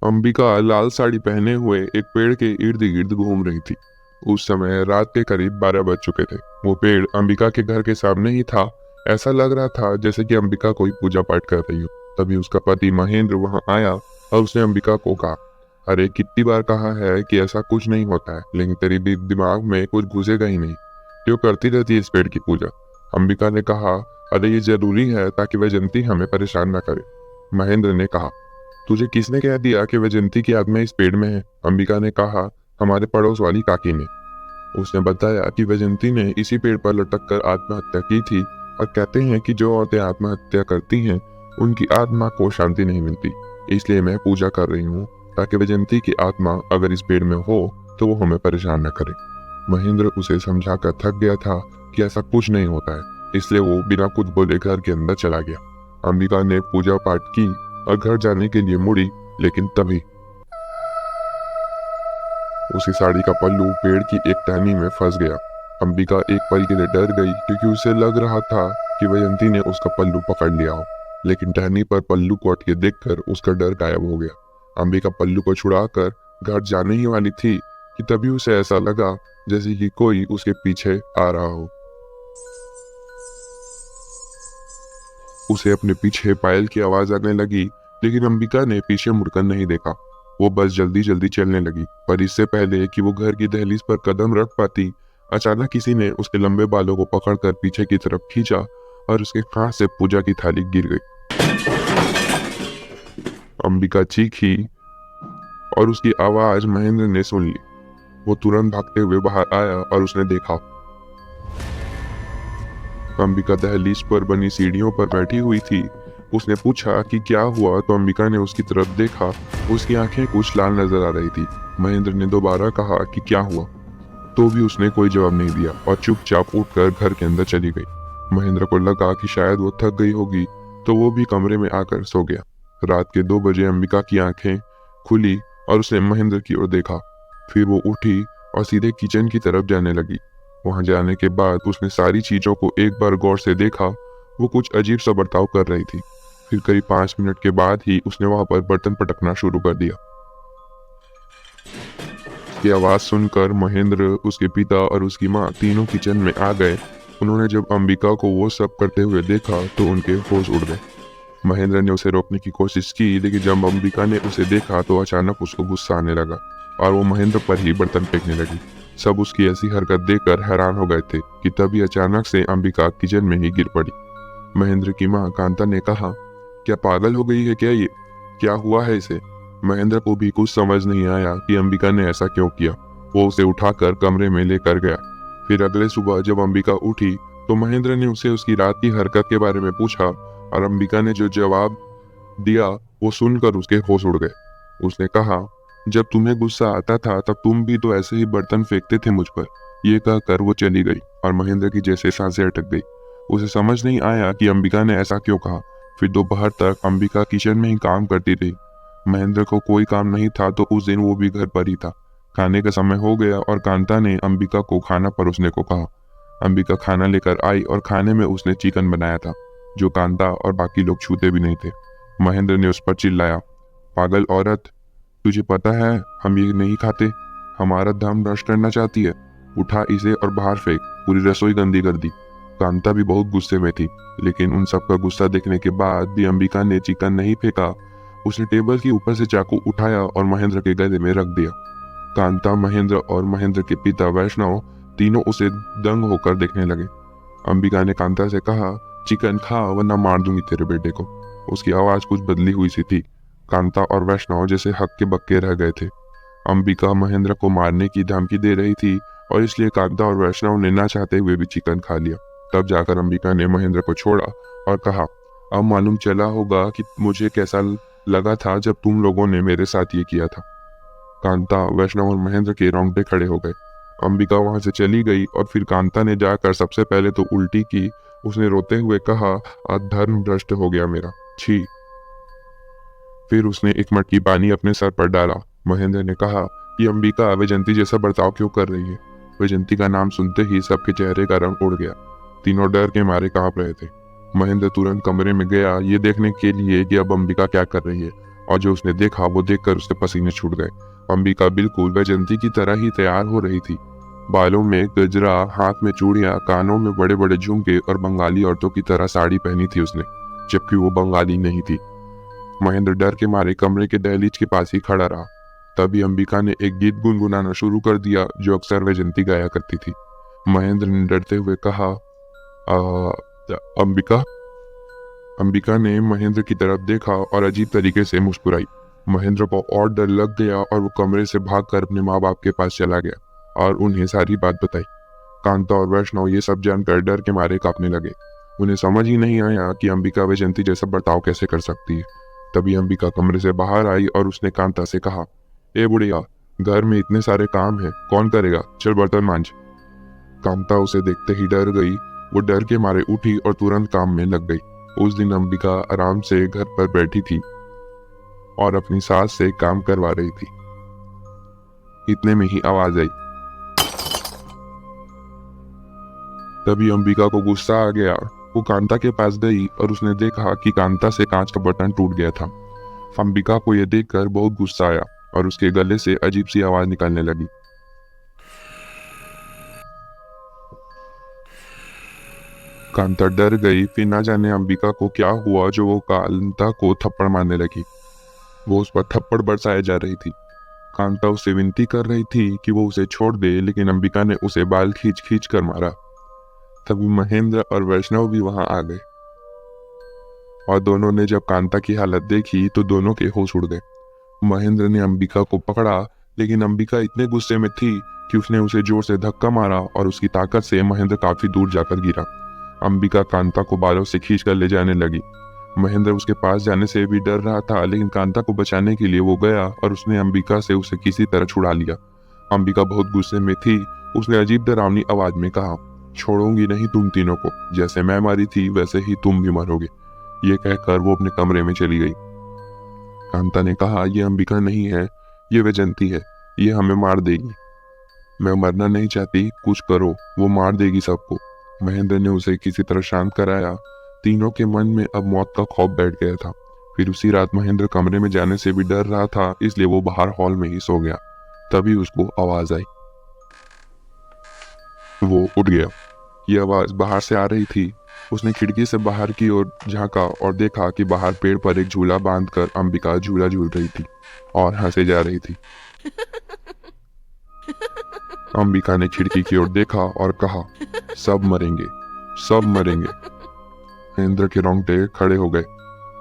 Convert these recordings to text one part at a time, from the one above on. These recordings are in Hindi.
अंबिका लाल साड़ी पहने हुए एक पेड़ के इर्द गिर्द घूम रही थी। उस समय रात के करीब 12 बज चुके थे। वो पेड़ अंबिका के घर के सामने ही था। ऐसा लग रहा था जैसे कि अंबिका कोई पूजा पाठ कर रही हो। तभी उसका पति महेंद्र वहां आया और उसने अंबिका को कहा, अरे कितनी बार कहा है कि ऐसा कुछ नहीं होता है, लेकिन तेरी भी दिमाग में कुछ घुसेगा ही नहीं, क्यों करती रहती है इस पेड़ की पूजा। अंबिका ने कहा, अरे ये जरूरी है ताकि वैजंती हमें परेशान न करे। महेंद्र ने कहा, तुझे किसने कह दिया कि वैजंती की आत्मा इस पेड़ में है? अंबिका ने कहा, हमारे पड़ोस वाली काकी ने। उसने बताया कि वैजंती ने इसी पेड़ पर लटक कर आत्महत्या की थी और कहते हैं कि जो औरतें आत्महत्या करती हैं उनकी आत्मा को शांति नहीं मिलती। इसलिए मैं पूजा कर रही हूँ ताकि वैजंती की आत्मा अगर इस पेड़ में हो तो वो हमें परेशान न करे। महेंद्र उसे समझाकर थक गया था कि ऐसा कुछ नहीं होता है, इसलिए वो बिना कुछ बोले घर के अंदर चला गया। अंबिका ने पूजा पाठ की और घर जाने के लिए मुड़ी, लेकिन तभी उसकी साड़ी का पल्लू पेड़ की एक टहनी में फंस गया। अंबिका एक पल के लिए डर गई क्योंकि उसे लग रहा था कि वैजंती ने उसका पल्लू पकड़ लिया हो, लेकिन टहनी पर पल्लू को अटके देखकर उसका डर गायब हो गया। अंबिका पल्लू को छुड़ाकर घर जाने ही वाली थी कि तभी उसे ऐसा लगा जैसे कि कोई उसके पीछे आ रहा हो। उसे अपने पीछे पायल की आवाज आने लगी, लेकिन अंबिका ने पीछे मुड़कर नहीं देखा। वो बस जल्दी जल्दी चलने लगी, पर इससे पहले कि वो घर की दहलीज पर कदम रख पाती, अचानक किसी ने उसके लंबे बालों को पकड़कर पीछे की तरफ खींचा और उसके हाथ से पूजा की थाली गिर गई। अंबिका चीखी और उसकी आवाज महेंद्र ने सुन ली। वो तुरंत भागते हुए बाहर आया और उसने देखा अंबिका दहलीज पर बनी सीढ़ियों पर बैठी हुई थी। उसने पूछा कि क्या हुआ, तो अंबिका ने उसकी तरफ देखा। उसकी आंखें कुछ लाल नजर आ रही थी। महेंद्र ने दोबारा कहा कि क्या हुआ, तो भी उसने कोई जवाब नहीं दिया और चुपचाप उठकर घर के अंदर चली गई। महेंद्र को लगा कि शायद वो थक गई होगी, तो वो भी कमरे में आकर सो गया। रात के 2 बजे अंबिका की आंखें खुली और उसने महेंद्र की ओर देखा। फिर वो उठी और सीधे किचन की तरफ जाने लगी। वहां जाने के बाद उसने सारी चीजों को एक बार गौर से देखा। वो कुछ अजीब सा बर्ताव कर रही थी। फिर करीब 5 मिनट के बाद ही उसने वहां पर बर्तन पटकना शुरू कर दिया। की आवाज सुनकर महेंद्र, उसके पिता और उसकी माँ तीनों किचन में आ गए। उन्होंने जब अंबिका को वो सब करते हुए देखा तो उनके होश उड़ गए। महेंद्र ने उसे रोकने की कोशिश की, लेकिन जब अंबिका ने उसे देखा तो अचानक उसको गुस्सा आने लगा और वो महेंद्र पर ही बर्तन फेंकने लगी। सब उसकी ऐसी हरकत देखकर हैरान हो गए थे कि तभी अचानक से अंबिका किचन में ही गिर पड़ी। महेंद्र की माँ कांता ने कहा, क्या पागल हो गई है क्या ये? क्या हुआ है इसे? महेंद्र को भी कुछ समझ नहीं आया कि अंबिका ने ऐसा क्यों किया। वो उसे उठाकर कमरे में लेकर गया। फिर अगले सुबह जब अंबिका उठी तो महेंद्र ने उसे उसकी रात की हरकत के बारे में पूछा और अंबिका ने जो जवाब दिया वो सुनकर उसके होश उड़ गए। उसने कहा, जब तुम्हें गुस्सा आता था तब तुम भी तो ऐसे ही बर्तन फेंकते थे मुझ पर। ये कहकर वो चली गई और महेंद्र की जैसे सांसें अटक गई। उसे समझ नहीं आया कि अंबिका ने ऐसा क्यों कहा। फिर दोपहर तक अंबिका किचन में ही काम करती रही। महेंद्र को कोई काम नहीं था तो उस दिन वो भी घर पर ही था। खाने का समय हो गया और कांता ने अंबिका को खाना परोसने को कहा। अंबिका खाना लेकर आई और खाने में उसने चिकन बनाया था, जो कांता और बाकी लोग छूते भी नहीं थे। महेंद्र ने उस पर चिल्लाया, पागल औरत, तुझे पता है हम ये नहीं खाते। हमारा दम नष्ट करना चाहती है। उठा इसे और बाहर फेंक, पूरी रसोई गंदी कर दी। कांता भी बहुत गुस्से में थी, लेकिन उन सबका गुस्सा देखने के बाद भी अंबिका ने चिकन नहीं फेंका। उसने टेबल के ऊपर से चाकू उठाया और महेंद्र के गले में रख दिया। कांता, महेंद्र और महेंद्र के पिता वैष्णव तीनों उसे दंग होकर देखने लगे। अंबिका ने कांता से कहा, चिकन खा वरना मार दूंगी तेरे बेटे को। उसकी आवाज कुछ बदली हुई सी थी। कांता और वैष्णव जैसे हक्के बक्के रह गए थे। अंबिका महेंद्र को मारने की धमकी दे रही थी और इसलिए कांता और वैष्णव ने ना चाहते हुए भी चिकन खा लिया। तब जाकर अंबिका ने महेंद्र को छोड़ा और कहा, अब मालूम चला होगा कि मुझे कैसा लगा था जब तुम लोगों ने मेरे साथ ये किया था। कांता, वैष्णव और महेंद्र के रोंगटे खड़े हो गए। अंबिका वहां से चली गई और फिर कांता ने जाकर सबसे पहले तो उल्टी की। उसने रोते हुए कहा, अधर्म भ्रष्ट हो गया मेरा, छी। फिर उसने एक मटकी पानी अपने सर पर डाला। महेंद्र ने कहा कि अंबिका वैजंती जैसा बर्ताव क्यों कर रही है। वैजंती का नाम सुनते ही सबके चेहरे का रंग उड़ गया। तीनों डर के मारे कांप रहे थे। महेंद्र तुरंत कमरे में गया ये देखने के लिए कि अब अंबिका क्या कर रही है और जो उसने देखा वो देखकर उसके पसीने छूट गए। अंबिका बिल्कुल वैजंती की तरह ही तैयार हो रही थी। बालों में गजरा, हाथ में चूड़ियां, कानों में बड़े बड़े झुमके और बंगाली औरतों की तरह साड़ी पहनी थी उसने, जबकि वो बंगाली नहीं थी। महेंद्र डर के मारे कमरे के दहलीज के पास ही खड़ा रहा। तभी अंबिका ने एक गीत गुनगुनाना शुरू कर दिया जो अक्सर वैजंती गाया करती थी। महेंद्र ने डरते हुए कहा, अंबिका। अंबिका ने महेंद्र की तरफ देखा और अजीब तरीके से मुस्कुराई। महेंद्र को और डर लग गया और वो कमरे से भागकर अपने माँ बाप के पास चला गया और उन्हें सारी बात बताई। कांता और वैष्णव ये सब जानकर डर के मारे कांपने लगे। उन्हें समझ ही नहीं आया कि अंबिका वैजंती जैसा बर्ताव कैसे कर सकती है। तभी अंबिका कमरे से बाहर आई और उसने कांता से कहा, ए बुढ़िया, घर में इतने सारे काम हैं, कौन करेगा, चल बर्तन मांज। कांता उसे देखते ही डर गई। वो डर के मारे उठी और तुरंत काम में लग गई। उस दिन अंबिका आराम से घर पर बैठी थी और अपनी सास से काम करवा रही थी। इतने में ही आवाज आई। तभी अंबिका को गुस्सा आ गया। वो कांता के पास गई और उसने देखा कि कांता से कांच का बर्तन टूट गया था। अंबिका को यह देखकर बहुत गुस्सा आया और उसके गले से अजीब सी आवाज निकलने लगी। कांता डर गई। फिर ना जाने अंबिका को क्या हुआ जो वो कांता को थप्पड़ मारने लगी। वो उस पर थप्पड़ बरसाए जा रही थी। कांता उससे विनती कर रही थी कि वो उसे छोड़ दे, लेकिन अंबिका ने उसे बाल खींच खींच कर मारा। तभी महेंद्र और वैष्णव भी वहां आ गए और दोनों ने जब कांता की हालत देखी तो दोनों के होश उड़ गए। महेंद्र ने अंबिका को पकड़ा, लेकिन अंबिका इतने गुस्से में थी कि उसने उसे जोर से धक्का मारा और उसकी ताकत से महेंद्र काफी दूर जाकर गिरा। अंबिका कांता को बालों से खींचकर ले जाने लगी। महेंद्र उसके पास जाने से भी डर रहा था, लेकिन कांता को बचाने के लिए वो गया और उसने अंबिका से उसे किसी तरह छुड़ा लिया। अंबिका बहुत गुस्से में थी। उसने अजीब डरावनी आवाज में कहा, छोड़ूंगी नहीं तुम तीनों को, जैसे मैं मरी थी वैसे ही तुम भी मरोगे। ये कहकर वो अपने कमरे में चली गई। कांता ने कहा, ये अंबिका नहीं है, ये वैजंती है, ये हमें मार देगी। मैं मरना नहीं चाहती, कुछ करो, वो मार देगी सबको। महेंद्र ने उसे किसी तरह शांत कराया। तीनों के मन में अब मौत का खौफ बैठ गया था। फिर उसी रात महेंद्र कमरे में जाने से भी डर रहा था, इसलिए वो बाहर हॉल में ही सो गया। तभी उसको आवाज आई। वो उठ गया। ये आवाज बाहर से आ रही थी। उसने खिड़की से बाहर की ओर झांका और देखा कि बाहर पेड़ पर एक झूला बांधकर अंबिका झूला झूल रही थी और हंसे जा रही थी। अंबिका ने खिड़की की ओर देखा और कहा, सब मरेंगे, सब मरेंगे। महेंद्र के रोंगटे खड़े हो गए।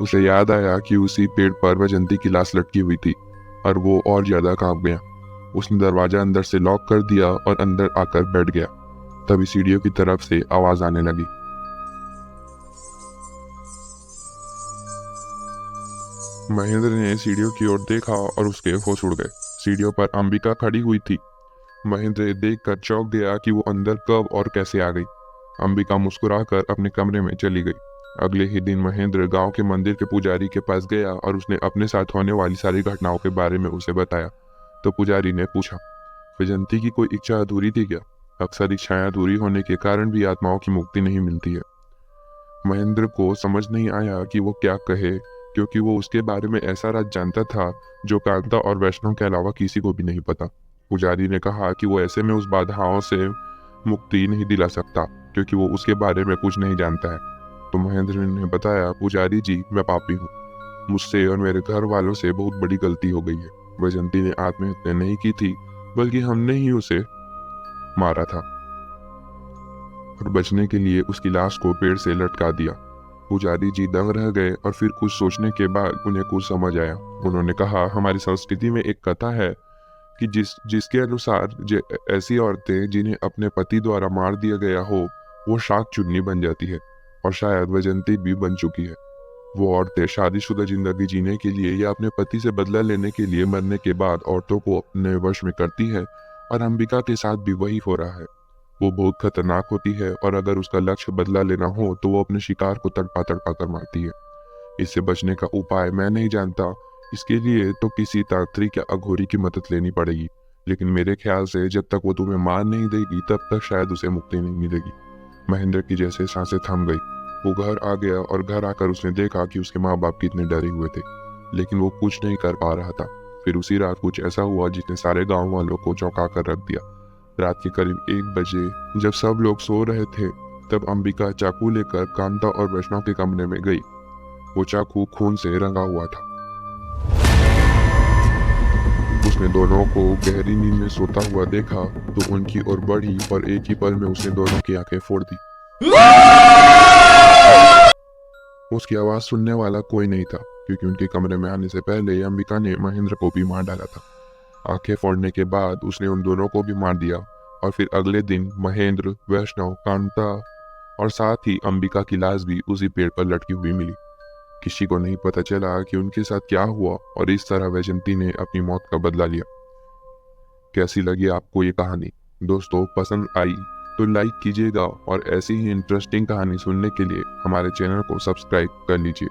उसे याद आया कि उसी पेड़ पर वैजंती की लाश लटकी हुई थी और वो और ज्यादा कांप गया। उसने दरवाजा अंदर से लॉक कर दिया और अंदर आकर बैठ गया। तभी सीढ़ियों की तरफ से आवाज आने लगी। महेंद्र ने सीढ़ियों की ओर देखा और उसके होश उड़ गए। सीढ़ियों पर अंबिका खड़ी हुई थी। महेंद्र ये देखकर चौंक गया कि वो अंदर कब और कैसे आ गई। अंबिका मुस्कुराकर अपने कमरे में चली गई। अगले ही दिन महेंद्र गांव के मंदिर के पुजारी के पास गया और उसने अपने साथ होने वाली सारी घटनाओं के बारे में उसे बताया। तो पुजारी ने पूछा, वैजंती की कोई इच्छा अधूरी थी क्या? अक्सर इच्छाएं अधूरी होने के कारण भी आत्माओं की मुक्ति नहीं मिलती है। महेंद्र को समझ नहीं आया कि वो क्या कहे, क्योंकि वो उसके बारे में ऐसा राज जानता था जो कांता और वैष्णव के अलावा किसी को भी नहीं पता। पुजारी ने कहा कि वो ऐसे में उस बाधाओं से मुक्ति नहीं दिला सकता, क्योंकि वो उसके बारे में कुछ नहीं जानता है। तो महेंद्र ने बताया, पुजारी जी, मैं पापी हूँ। मुझसे और मेरे घर वालों से बहुत बड़ी गलती हो गई है। वैजंती ने आत्महत्या नहीं की थी, बल्कि हमने ही उसे मारा था और बचने के लिए उसकी लाश को पेड़ से लटका दिया। पुजारी जी दंग रह गए और फिर कुछ सोचने के बाद उन्हें कुछ समझ आया। उन्होंने कहा, हमारी संस्कृति में एक कथा है कि जिसके अनुसार ऐसी औरतें जिन्हें अपने पति द्वारा मार दिया गया हो, वो शाक चुन्नी बन जाती है, और शायद वैजंती भी बन चुकी है। वो औरतें शादीशुदा जिंदगी जीने के लिए या अपने पति से बदला लेने के लिए मरने के बाद औरतों को अपने वश में करती है, और अंबिका के साथ भी वही हो रहा है। वो बहुत खतरनाक होती है और अगर उसका लक्ष्य बदला लेना हो तो वो अपने शिकार को तड़पा तड़पा कर मारती है। इससे बचने का उपाय मैं नहीं जानता। इसके लिए तो किसी तांत्रिक या अघोरी की मदद लेनी पड़ेगी, लेकिन मेरे ख्याल से जब तक वो तुम्हें मार नहीं देगी तब तक शायद उसे मुक्ति नहीं मिलेगी। महेंद्र की जैसे सांसें थम गई। वो घर आ गया और घर आकर उसने देखा कि उसके माँ बाप कितने डरे हुए थे। लेकिन वो कुछ नहीं कर पा रहा था। फिर उसी रात कुछ ऐसा हुआ जिसने सारे गांव वालों को चौंका कर रख दिया। रात के करीब 1 बजे जब सब लोग सो रहे थे, तब अंबिका चाकू लेकर कांता और वैष्णव के कमरे में गई। वो चाकू खून से रंगा हुआ था। उसने दोनों को गहरी नींद में सोता हुआ देखा तो उनकी ओर बढ़ी और एक ही पल में उसने दोनों की आंखें फोड़ दी। उसकी आवाज सुनने वाला कोई नहीं था, क्योंकि उनके कमरे में आने से पहले अंबिका ने महेंद्र को भी मार डाला था। आंखें फोड़ने के बाद उसने उन दोनों को भी मार दिया और फिर अगले दिन महेंद्र, वैष्णव, कांता और साथ ही अंबिका की लाश भी उसी पेड़ पर लटकी हुई मिली। किसी को नहीं पता चला कि उनके साथ क्या हुआ और इस तरह वैजंती ने अपनी मौत का बदला लिया। कैसी लगी आपको ये कहानी? दोस्तों, पसंद आई तो लाइक कीजिएगा और ऐसी ही इंटरेस्टिंग कहानी सुनने के लिए हमारे चैनल को सब्सक्राइब कर लीजिए।